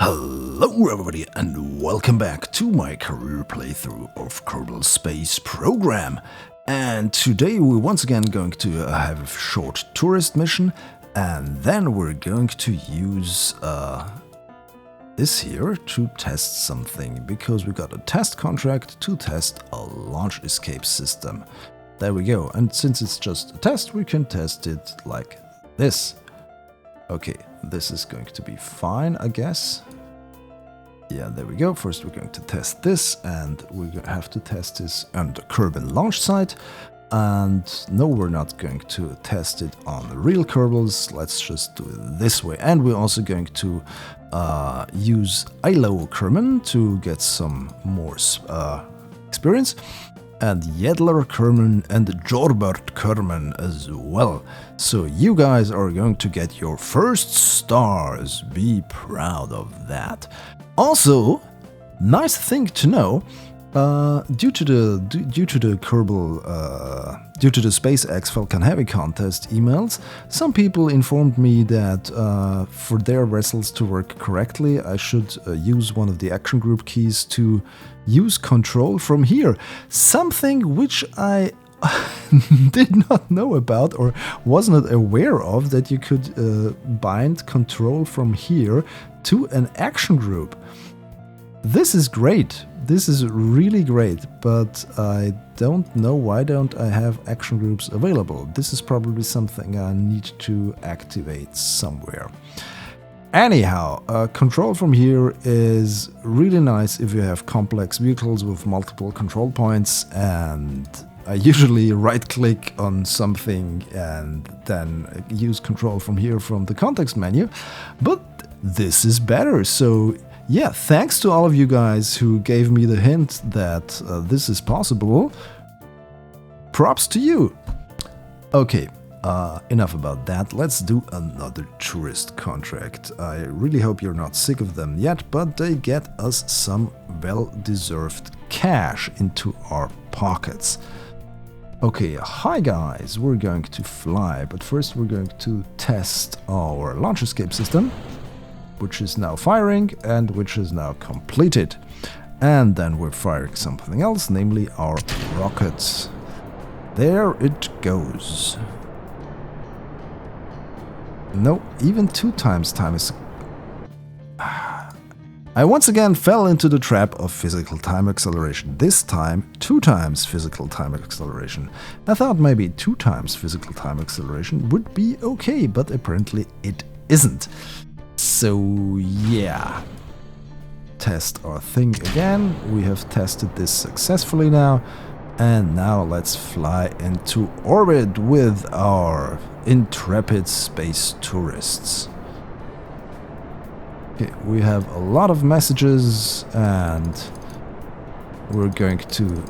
Hello everybody and welcome back to my career playthrough of Kerbal Space Program. And today we're once again going to have a short tourist mission, and then we're going to use this here to test something, because we got a test contract to test a launch escape system. There we go, and since it's just a test, we can test it like this. Okay, this is going to be fine, I guess. Yeah, there we go. First we're going to test this, and we have to test this on the Kerbal launch site. And no, we're not going to test it on the real Kerbals. Let's just do it this way. And we're also going to use ILO Kerman to get some more experience, and Jedler Kerman and Jorbert Kerman as well. So you guys are going to get your first stars. Be proud of that. Also, nice thing to know, due to the Kerbal, due to the SpaceX Falcon Heavy contest emails, some people informed me that for their vessels to work correctly, I should use one of the action group keys to use control from here. Something which I did not know about or was not aware of, that you could bind control from here to an action group. This is great. This is really great, but I don't know why don't I have action groups available. This is probably something I need to activate somewhere. Anyhow, control from here is really nice if you have complex vehicles with multiple control points, and I usually right-click on something and then use control from here from the context menu, but this is better. So yeah, thanks to all of you guys who gave me the hint that this is possible. Props to you. Okay, enough about that. Let's do another tourist contract. I really hope you're not sick of them yet, but they get us some well-deserved cash into our pockets. Okay, hi guys, we're going to fly, but first we're going to test our launch escape system, which is now firing and which is now completed. And then we're firing something else, namely our rockets. There it goes. No, even 2 times time is... I once again fell into the trap of physical time acceleration. This time, 2 times physical time acceleration. I thought maybe 2 times physical time acceleration would be okay, but apparently it isn't. So yeah, test our thing again. We have tested this successfully now, and now let's fly into orbit with our intrepid space tourists. Okay, we have a lot of messages, and we're going to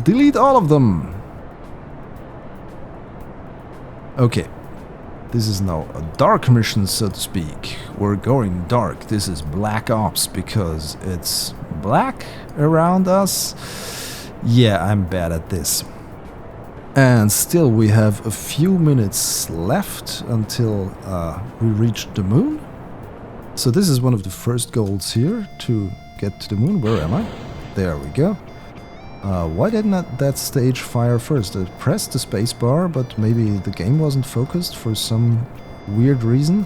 delete all of them. Okay. This is now a dark mission, so to speak. We're going dark. This is Black Ops because it's black around us. Yeah, I'm bad at this. And still we have a few minutes left until we reach the moon. So this is one of the first goals here, to get to the moon. Where am I? There we go. Why didn't that stage fire first? I pressed the space bar, but maybe the game wasn't focused for some weird reason.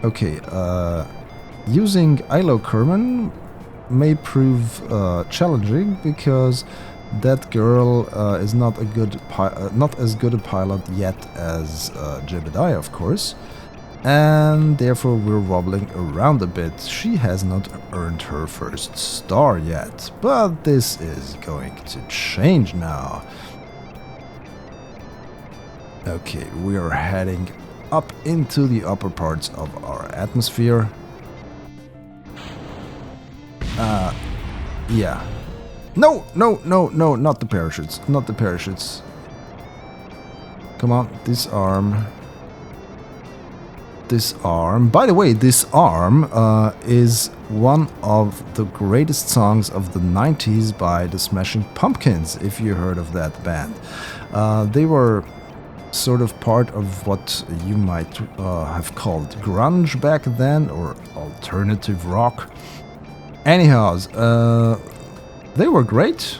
Okay, using ILO Kerman may prove challenging, because that girl is not as good a pilot yet as Jebediah, of course. And therefore we're wobbling around a bit. She has not earned her first star yet, but this is going to change now. Okay, we are heading up into the upper parts of our atmosphere. Yeah. No, not the parachutes, not the parachutes. Come on, disarm. Disarm. By the way, Disarm is one of the greatest songs of the 90s by the Smashing Pumpkins, if you heard of that band. They were sort of part of what you might have called grunge back then, or alternative rock. Anyhow, they were great.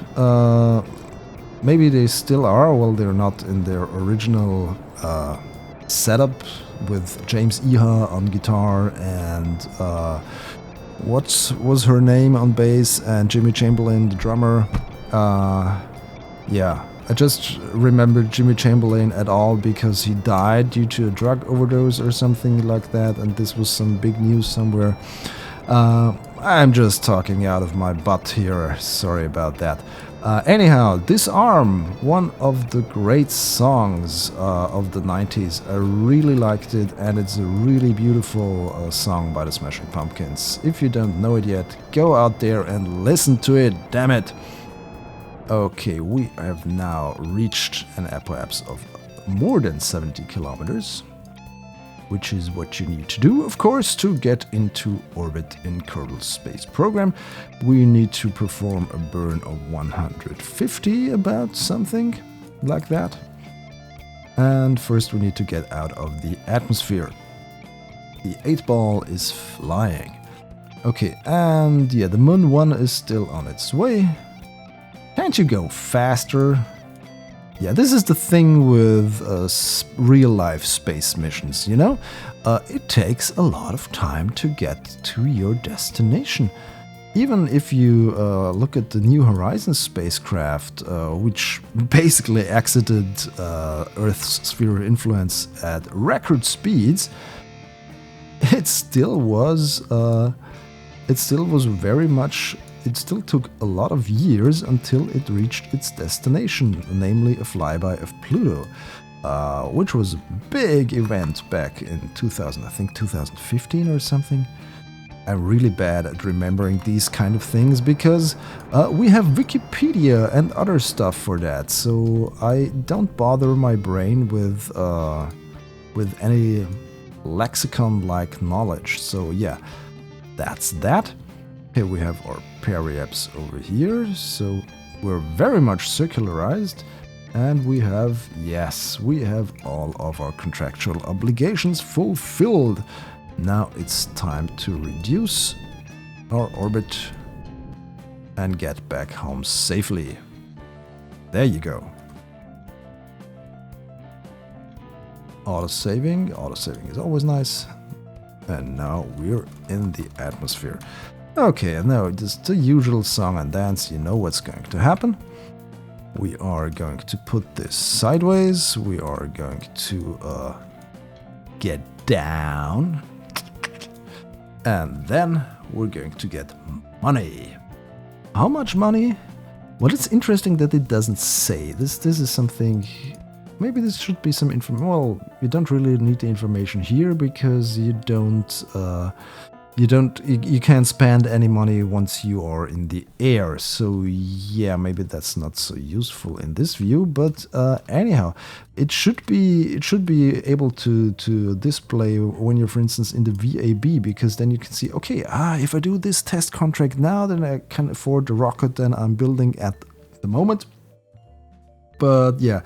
Maybe they still are. Well, they're not in their original setup with James Iha on guitar and what was her name on bass and Jimmy Chamberlain, the drummer. Yeah, I just remember Jimmy Chamberlain at all because he died due to a drug overdose or something like that, and this was some big news somewhere. I'm just talking out of my butt here, sorry about that. Anyhow, Disarm, one of the great songs of the 90s. I really liked it, and it's a really beautiful song by the Smashing Pumpkins. If you don't know it yet, go out there and listen to it, damn it! Okay, we have now reached an apoapsis of more than 70 kilometers, which is what you need to do, of course, to get into orbit in Kerbal Space Program. We need to perform a burn of 150, about something like that. And first we need to get out of the atmosphere. The 8-ball is flying. Okay, and yeah, the Moon 1 is still on its way. Can't you go faster? Yeah, this is the thing with real-life space missions, you know? It takes a lot of time to get to your destination. Even if you look at the New Horizons spacecraft, which basically exited Earth's sphere of influence at record speeds, it still was very much. It still took a lot of years until it reached its destination, namely a flyby of Pluto, which was a big event back in 2000, I think 2015 or something. I'm really bad at remembering these kind of things because we have Wikipedia and other stuff for that, so I don't bother my brain with any lexicon-like knowledge. So yeah, that's that. Here we have our periaps over here, so we're very much circularized, and we have all of our contractual obligations fulfilled. Now it's time to reduce our orbit and get back home safely. There you go. Auto-saving is always nice. And now we're in the atmosphere. Okay, now just the usual song and dance, you know what's going to happen. We are going to put this sideways, we are going to get down, and then we're going to get money. How much money? Well, it's interesting that it doesn't say. This is something. Maybe this should be some information. Well, you don't really need the information here because you can't spend any money once you are in the air. So yeah, maybe that's not so useful in this view. But anyhow, it should be able to display when you're, for instance, in the VAB, because then you can see, okay, if I do this test contract now, then I can afford the rocket that I'm building at the moment. But yeah.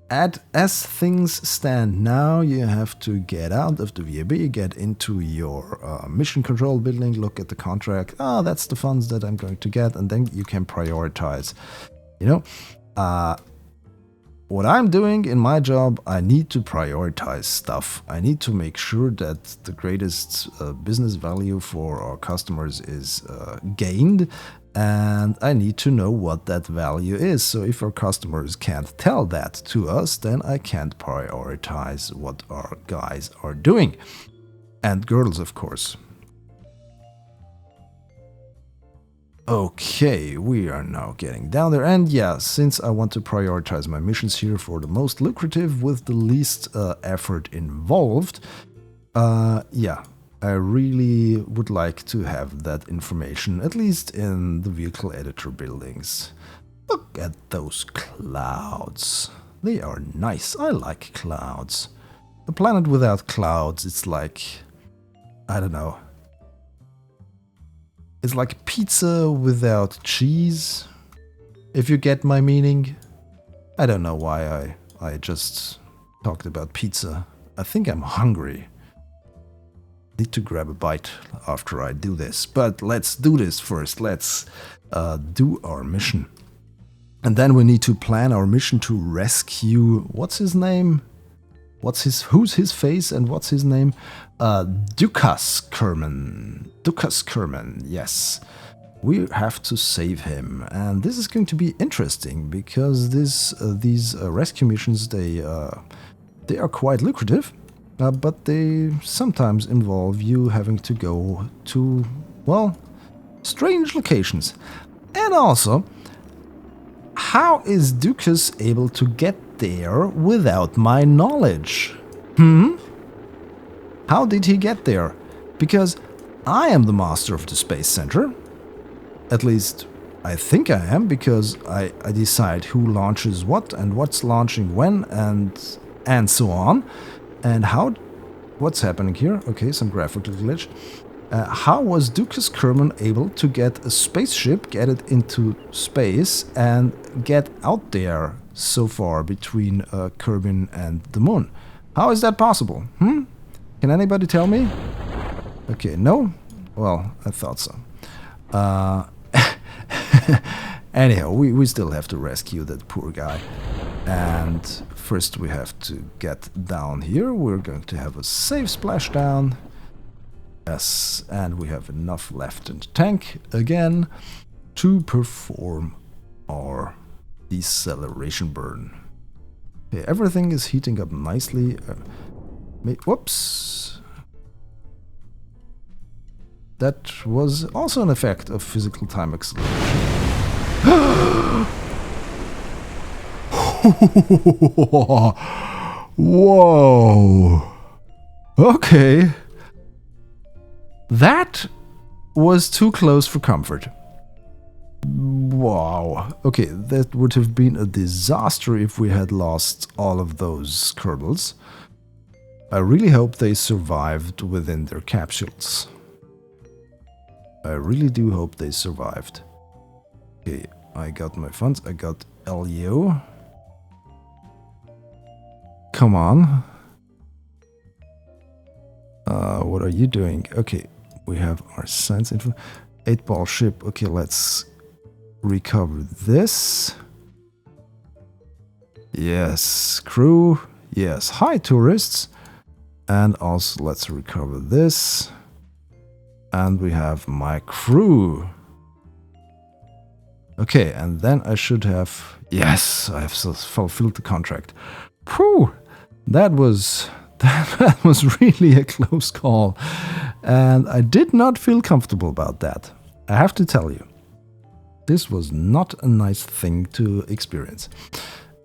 As things stand now, you have to get out of the VAB, get into your mission control building, look at the contract. That's the funds that I'm going to get, and then you can prioritize. You know, what I'm doing in my job, I need to prioritize stuff. I need to make sure that the greatest business value for our customers is gained. And I need to know what that value is. So if our customers can't tell that to us, then I can't prioritize what our guys are doing. And girls, of course. Okay, we are now getting down there. And yeah, since I want to prioritize my missions here for the most lucrative with the least effort involved, yeah. I really would like to have that information, at least in the vehicle editor buildings. Look at those clouds. They are nice. I like clouds. A planet without clouds, it's like, I don't know. It's like pizza without cheese, if you get my meaning. I don't know why I I just talked about pizza. I think I'm hungry. Need to grab a bite after I do this. But let's do this first. Let's do our mission. And then we need to plan our mission to rescue... What's his name? Who's his face and what's his name? Dukas Kerman. Dukas Kerman, yes. We have to save him. And this is going to be interesting because these rescue missions, they are quite lucrative. But they sometimes involve you having to go to, well, strange locations. And also, how is Dukas able to get there without my knowledge? How did he get there? Because I am the master of the Space Center. At least, I think I am, because I decide who launches what and what's launching when and so on. And what's happening here? Okay, some graphical glitch. How was Dukas Kerman able to get a spaceship, get it into space, and get out there so far between Kerbin and the moon? How is that possible? Can anybody tell me? Okay, no? Well, I thought so. Anyhow, we still have to rescue that poor guy. And first we have to get down here. We're going to have a safe splashdown. Yes, and we have enough left in the tank again to perform our deceleration burn. Okay, everything is heating up nicely. Whoops. That was also an effect of physical time acceleration. Whoa. Okay. That was too close for comfort. Wow. Okay, that would have been a disaster if we had lost all of those Kerbals. I really hope they survived within their capsules. I really do hope they survived. Okay, I got my funds. I got LEO. Come on. What are you doing? Okay, we have our science info. 8-ball ship. Okay, let's recover this. Yes, crew. Yes, hi tourists. And also let's recover this. And we have my crew. Okay, and then I should have... Yes, I have fulfilled the contract. Phew! That was really a close call. And I did not feel comfortable about that. I have to tell you. This was not a nice thing to experience.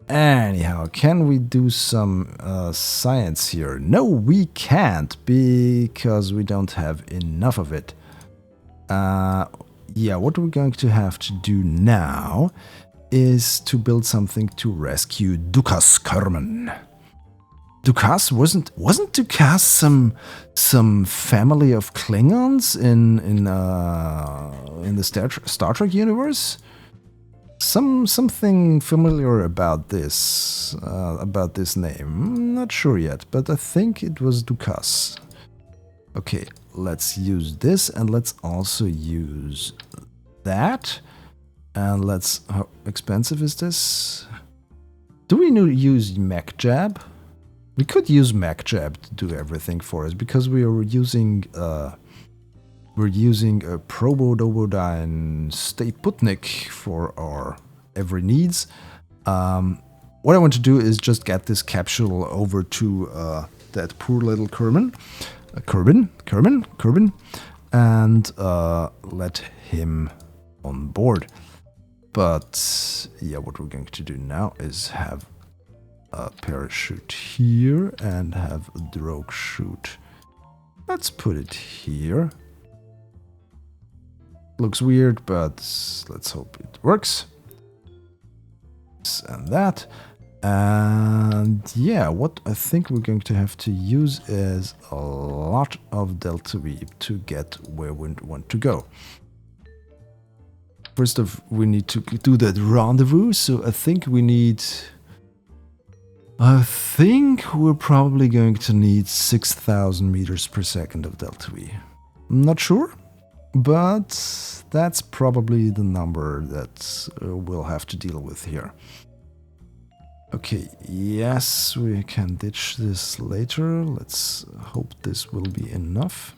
Anyhow, can we do some science here? No, we can't, because we don't have enough of it. Yeah, what we're going to have to do now is to build something to rescue Dukas Kerman. Dukas wasn't Dukas some family of Klingons in the Star Trek universe? Something familiar about this name. I'm not sure yet, but I think it was Dukas. Okay, let's use this, and let's also use that. And let's... How expensive is this? Do we use MacJab? We could use MacJab to do everything for us, because we are using a Probodobodyne Staputnik for our every needs. What I want to do is just get this capsule over to that poor little Kerbin, and let him on board. But yeah, what we're going to do now is have a parachute here and have a drogue chute. Let's put it here. Looks weird, but let's hope it works. This and that. And yeah, what I think we're going to have to use is a lot of Delta V to get where we want to go. First we need to do that rendezvous, so I think we need I think we're probably going to need 6,000 meters per second of delta V. I'm not sure, but that's probably the number that we'll have to deal with here. Okay, yes, we can ditch this later. Let's hope this will be enough.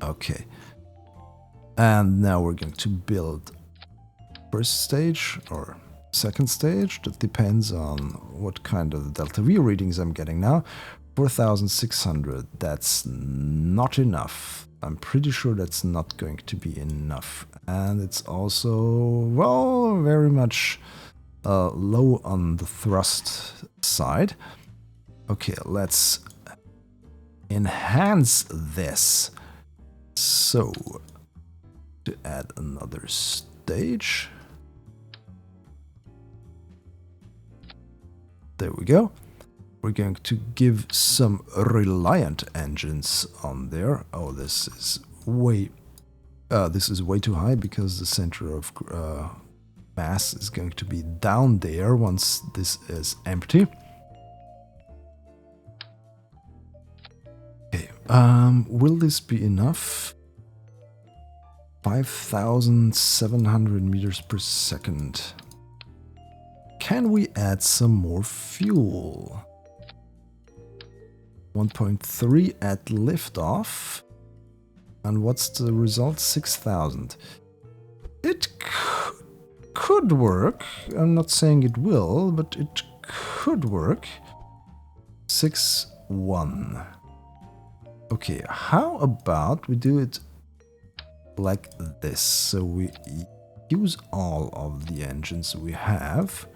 Okay. And now we're going to build first stage or second stage. That depends on what kind of delta V readings I'm getting now. 4,600. That's not enough. I'm pretty sure that's not going to be enough. And it's also, well, very much low on the thrust side. Okay, let's enhance this. So, to add another stage. There we go. We're going to give some reliant engines on there. Oh, this is way too high because the center of mass is going to be down there once this is empty. Okay, will this be enough? 5,700 meters per second. Can we add some more fuel? 1.3 at liftoff. And what's the result? 6,000. It could work. I'm not saying it will, but it could work. 6-1. Okay, how about we do it like this? So we use all of the engines we have.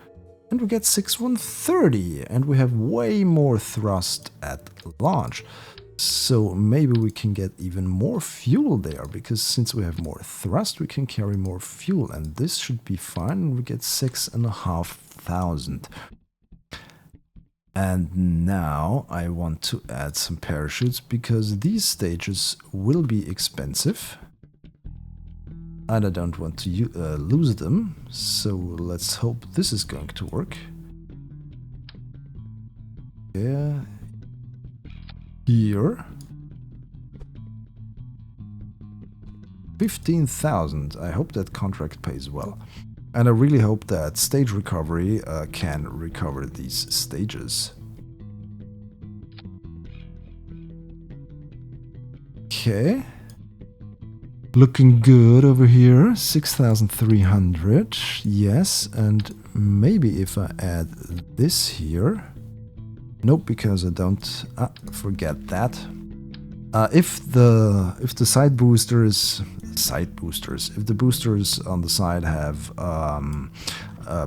And we get 6-130, and we have way more thrust at launch. So maybe we can get even more fuel there, because since we have more thrust, we can carry more fuel, and this should be fine. We get 6,500. And now I want to add some parachutes, because these stages will be expensive. And I don't want to lose them, so let's hope this is going to work. Yeah. Here. 15,000. I hope that contract pays well. And I really hope that stage recovery can recover these stages. Okay. Looking good over here, 6,300, yes, and maybe if I add this here, nope, because I don't, forget that. If the side boosters, if the boosters on the side have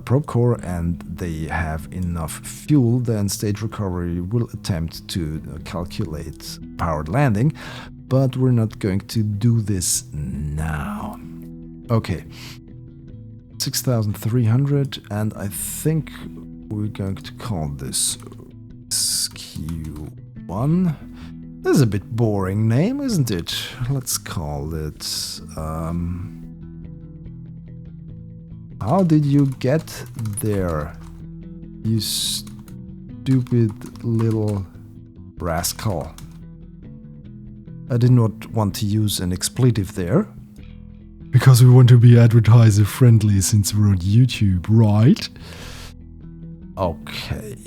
probe core and they have enough fuel, then stage recovery will attempt to calculate powered landing. But we're not going to do this now. Okay. 6,300, and I think we're going to call this Q1. This is a bit boring name, isn't it? Let's call it... How did you get there, you stupid little rascal? I did not want to use an expletive there. Because we want to be advertiser friendly since we're on YouTube, right? Okay.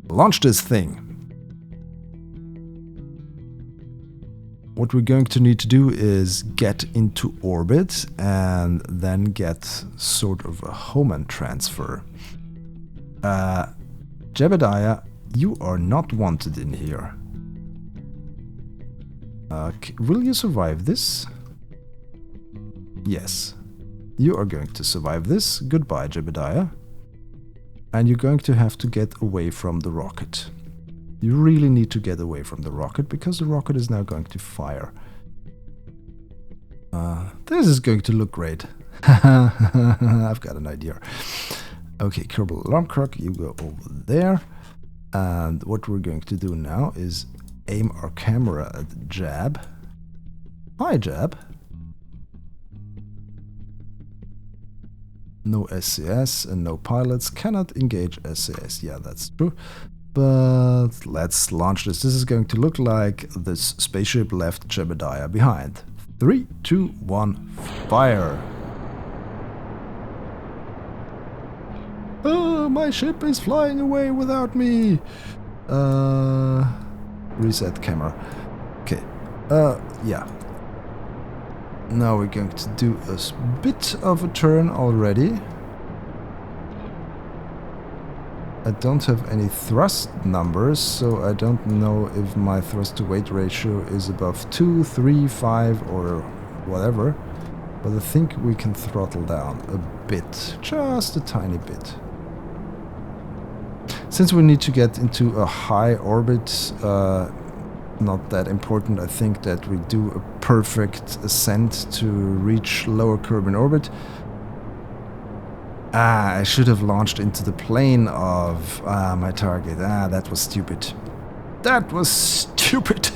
Launch this thing. What we're going to need to do is get into orbit and then get sort of a Hohmann transfer. Jebediah, you are not wanted in here. Will you survive this? Yes. You are going to survive this. Goodbye, Jebediah. And you're going to have to get away from the rocket. You really need to get away from the rocket, because the rocket is now going to fire. This is going to look great. I've got an idea. Okay, Kerbal Alarm Clock, you go over there. And what we're going to do now is aim our camera at Jab. Hi, Jab. No SCS and no pilots cannot engage SCS. Yeah, that's true. But let's launch this. This is going to look like this spaceship left Jebediah behind. 3, 2, 1, fire! Oh, my ship is flying away without me! Reset camera. Okay. Yeah. Now we're going to do a bit of a turn already. I don't have any thrust numbers, so I don't know if my thrust to weight ratio is above 2, 3, 5 or whatever. But I think we can throttle down a bit, just a tiny bit. Since we need to get into a high orbit, not that important, I think that we do a perfect ascent to reach lower Kerbal orbit. I should have launched into the plane of my target. That was stupid. That was stupid!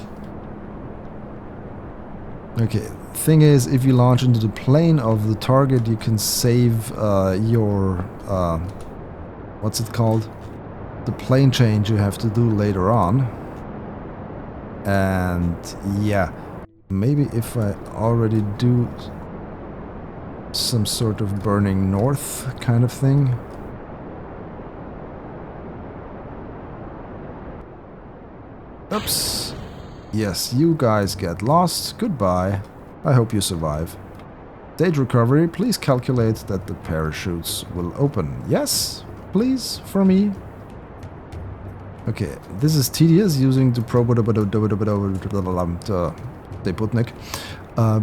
Okay, thing is, if you launch into the plane of the target, you can save your... what's it called? The plane change you have to do later on. And yeah, maybe if I already do some sort of burning north kind of thing. Oops. Yes, you guys get lost. Goodbye. I hope you survive. Stage recovery, please calculate that the parachutes will open. Yes, please, for me. Okay, this is tedious using the Sputnik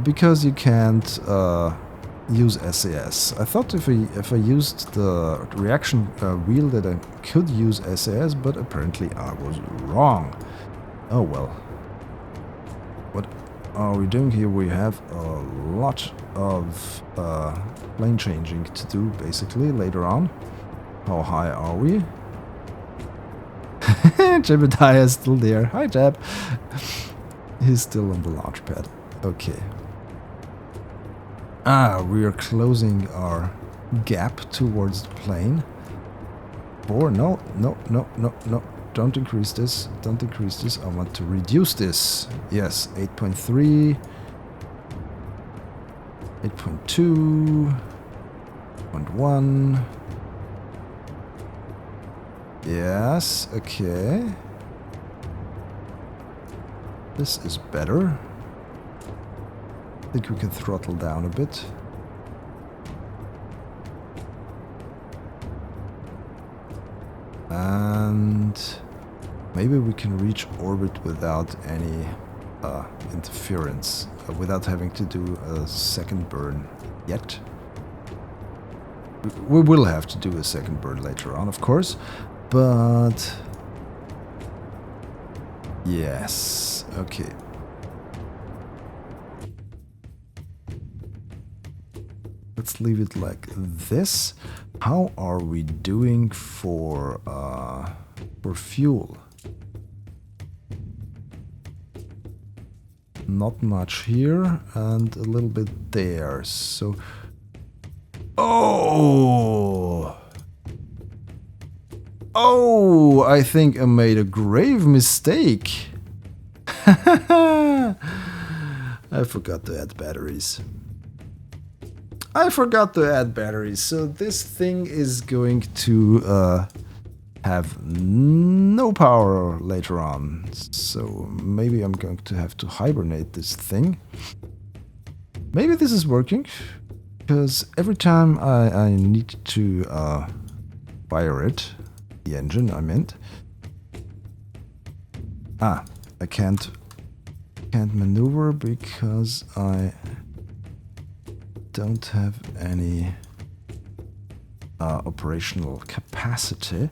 because you can't use SAS. I thought if I used the reaction wheel that I could use SAS, but apparently I was wrong. Oh well. What are we doing here? We have a lot of plane changing to do basically later on. How high are we? Jebediah is still there. Hi, Jeb. He's still on the launch pad. Okay. We are closing our gap towards the plane. Or no. Don't increase this. Don't increase this. I want to reduce this. Yes, 8.3. 8.2. 8.1. Yes, okay. This is better. I think we can throttle down a bit. And maybe we can reach orbit without any interference, without having to do a second burn yet. We will have to do a second burn later on, of course. But yes, okay. Let's leave it like this. How are we doing for fuel? Not much here and a little bit there. So Oh, I think I made a grave mistake. I forgot to add batteries. So this thing is going to have no power later on. So maybe I'm going to have to hibernate this thing. Maybe this is working, because every time I need to fire it, the engine I meant. I can't maneuver because I don't have any operational capacity.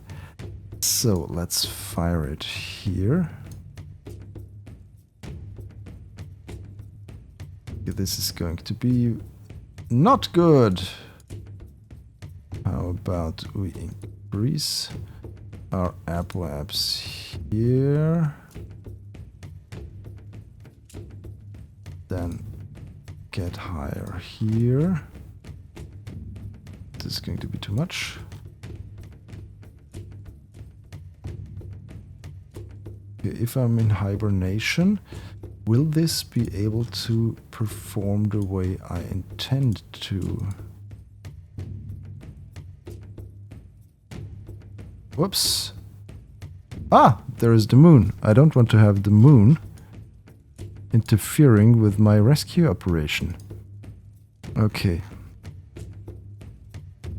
So let's fire it here. This is going to be not good. How about we increase our airflaps here, then get higher here. this is going to be too much. Okay, if I'm in hibernation, will this be able to perform the way I intend to? Whoops. Ah, there is the moon. I don't want to have the moon interfering with my rescue operation. Okay.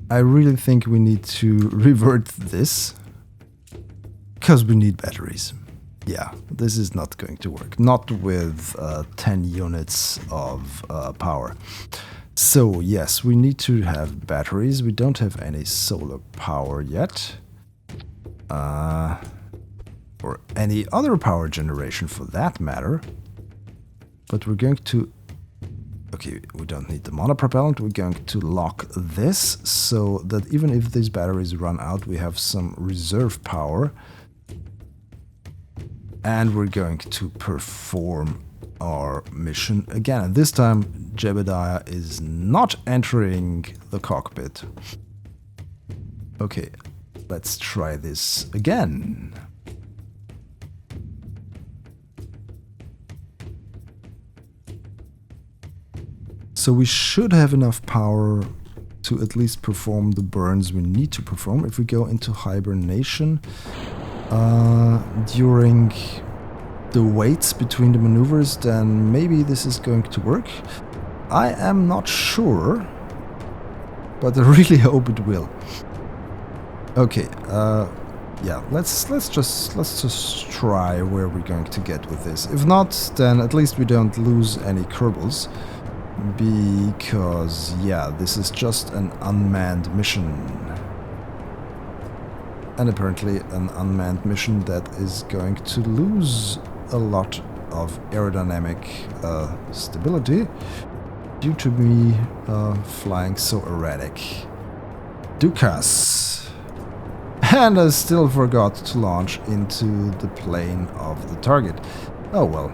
I really think we need to revert this, because we need batteries. Yeah, this is not going to work. Not with 10 units of power. So yes, we need to have batteries. We don't have any solar power yet. Or any other power generation for that matter. But we're going to... Okay, we don't need the monopropellant. We're going to lock this so that even if these batteries run out, we have some reserve power. And we're going to perform our mission again. And this time, Jebediah is not entering the cockpit. Okay, let's try this again. So we should have enough power to at least perform the burns we need to perform. If we go into hibernation during the waits between the maneuvers, then maybe this is going to work. I am not sure, but I really hope it will. Okay, yeah, let's just try where we're going to get with this. If not, then at least we don't lose any Kerbals. Because, yeah, this is just an unmanned mission. And apparently an unmanned mission that is going to lose a lot of aerodynamic stability due to me flying so erratic. Dukas! And I still forgot to launch into the plane of the target. Oh well.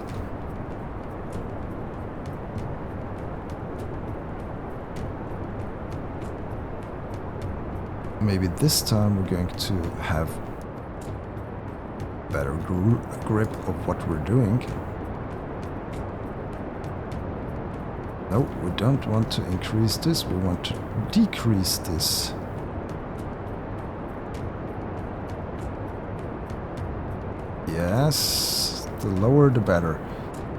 Maybe this time we're going to have better grip of what we're doing. No, we don't want to increase this, we want to decrease this. Yes, the lower the better.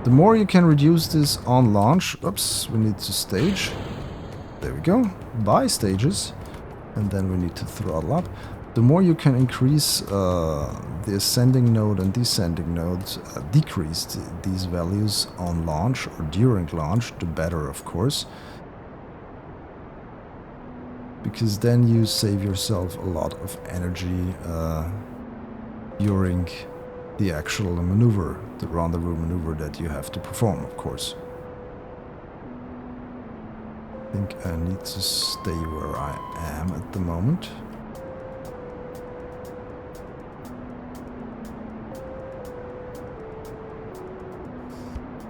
The more you can reduce this on launch... Oops, we need to stage. There we go, by stages. And then we need to throttle up. The more you can increase the ascending node and descending nodes, decrease these values on launch or during launch, the better, of course. Because then you save yourself a lot of energy during the actual maneuver, the rendezvous maneuver that you have to perform, of course. I think I need to stay where I am at the moment.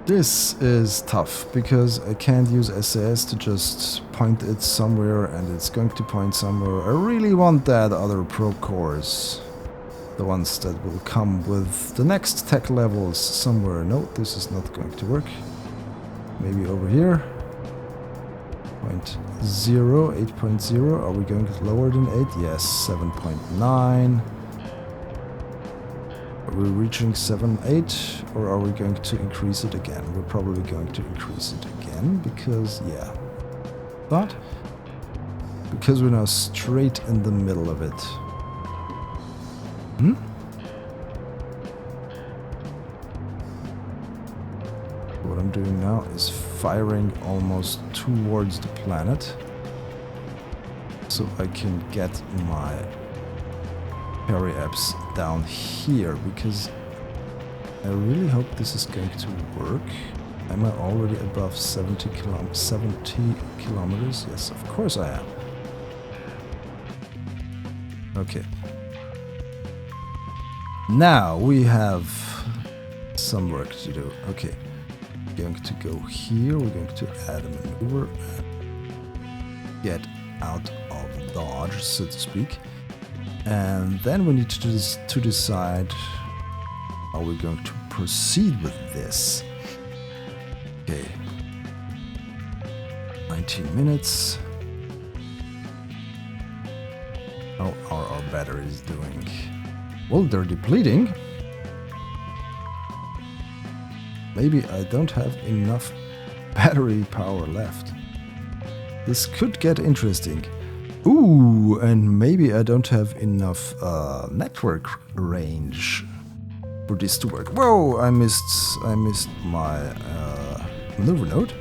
This is tough, because I can't use SAS to just point it somewhere and it's going to point somewhere. I really want that other Pro Cores. The ones that will come with the next tech levels somewhere. No, this is not going to work. Maybe over here. 0.0, 8.0. Are we going lower than 8? Yes, 7.9. Are we reaching 7.8, or are we going to increase it again? We're probably going to increase it again, because, yeah. But, because we're now straight in the middle of it. What I'm doing now is firing almost towards the planet, so I can get my periapse down here, because I really hope this is going to work. Am I already above 70 kilometers? Yes, of course I am. Okay. Now we have some work to do. Okay. We're going to go here. We're going to add a maneuver and get out of dodge, so to speak. And then we need to decide how we're going to proceed with this. Okay. 19 minutes. How are our batteries doing? Well, they're depleting. Maybe I don't have enough battery power left. This could get interesting. Ooh, and maybe I don't have enough network range for this to work. Whoa, I missed my maneuver node.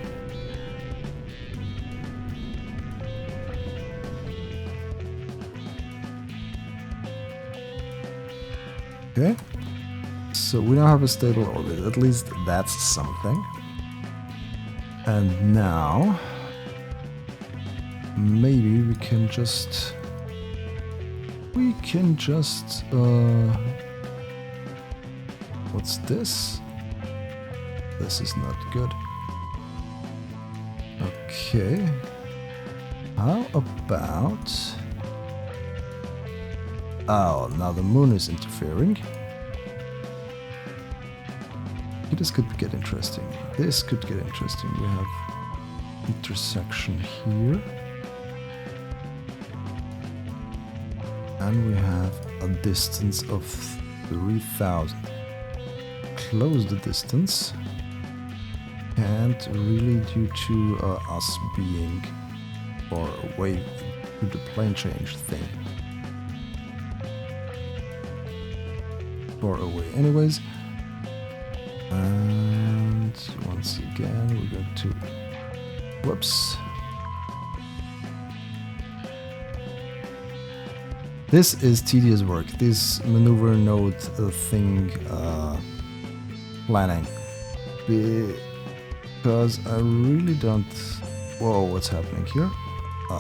Okay, so we now have a stable orbit. At least that's something. And now maybe we can just what's this? This is not good. Okay, how about, oh, now the moon is interfering. This could get interesting. This could get interesting. We have intersection here. And we have a distance of 3,000. Close the distance. And really due to us being far away to the plane change thing. Far away anyways. And once again we're going to, whoops. This is tedious work, this maneuver node thing planning. Because I really don't, whoa, what's happening here?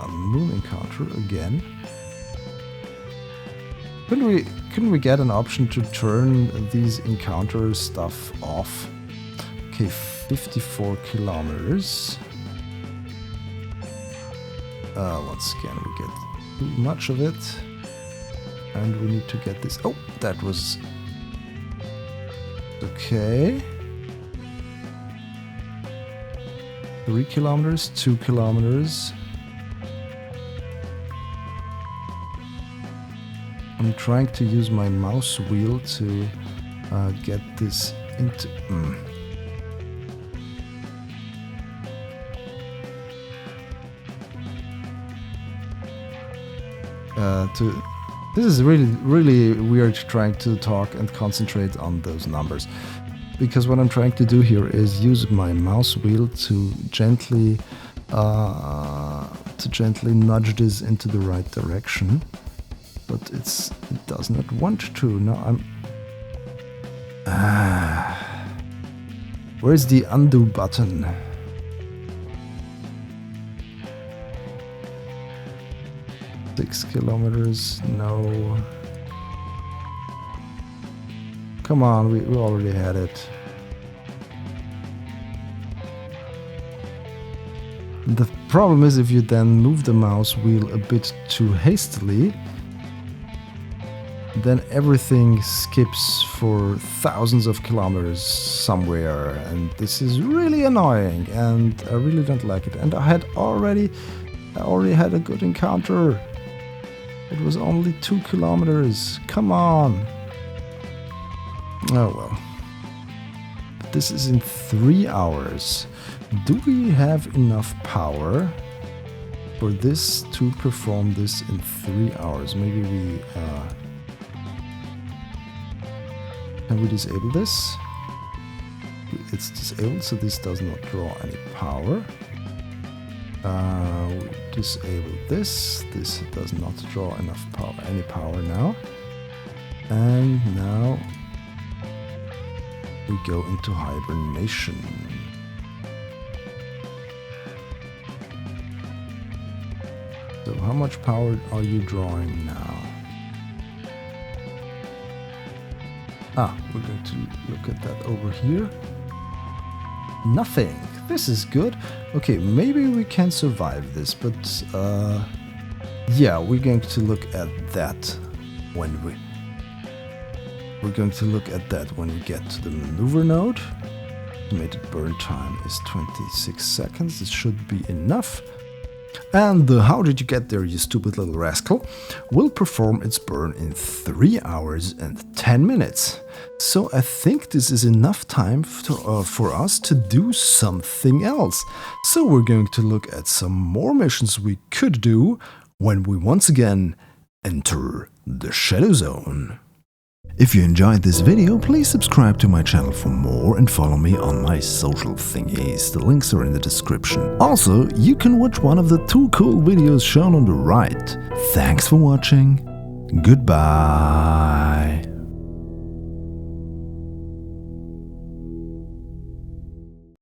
Moon encounter again. Couldn't we get an option to turn these encounter stuff off? Okay, 54 kilometers. Once again, we get too much of it. And we need to get this. Oh, that was okay. 3 kilometers, 2 kilometers. I'm trying to use my mouse wheel to get this into... This is really weird trying to talk and concentrate on those numbers. Because what I'm trying to do here is use my mouse wheel to gently nudge this into the right direction. But it does not want to. Now I'm... Where's the undo button? Six kilometers, no. Come on, we already had it. The problem is if you then move the mouse wheel a bit too hastily, then everything skips for thousands of kilometers somewhere, and this is really annoying, and I really don't like it. And I already had a good encounter. It was only 2 kilometers. Come on. Oh well. But this is in 3 hours. Do we have enough power for this to perform this in 3 hours? Maybe we... Can we disable this? It's disabled, so this does not draw any power. We disable this. This does not draw enough power, any power now. And now we go into hibernation. So how much power are you drawing now? We're going to look at that over here. Nothing. This is good. Okay, maybe we can survive this, but Yeah, we're going to look at that when we get to the maneuver node. Estimated burn time is 26 seconds. This should be enough. And the How Did You Get There, You Stupid Little Rascal will perform its burn in 3 hours and 10 minutes. So I think this is enough time for us to do something else. So we're going to look at some more missions we could do when we once again enter the ShadowZone. If you enjoyed this video, please subscribe to my channel for more and follow me on my social thingies. The links are in the description. Also, you can watch one of the 2 cool videos shown on the right. Thanks for watching. Goodbye.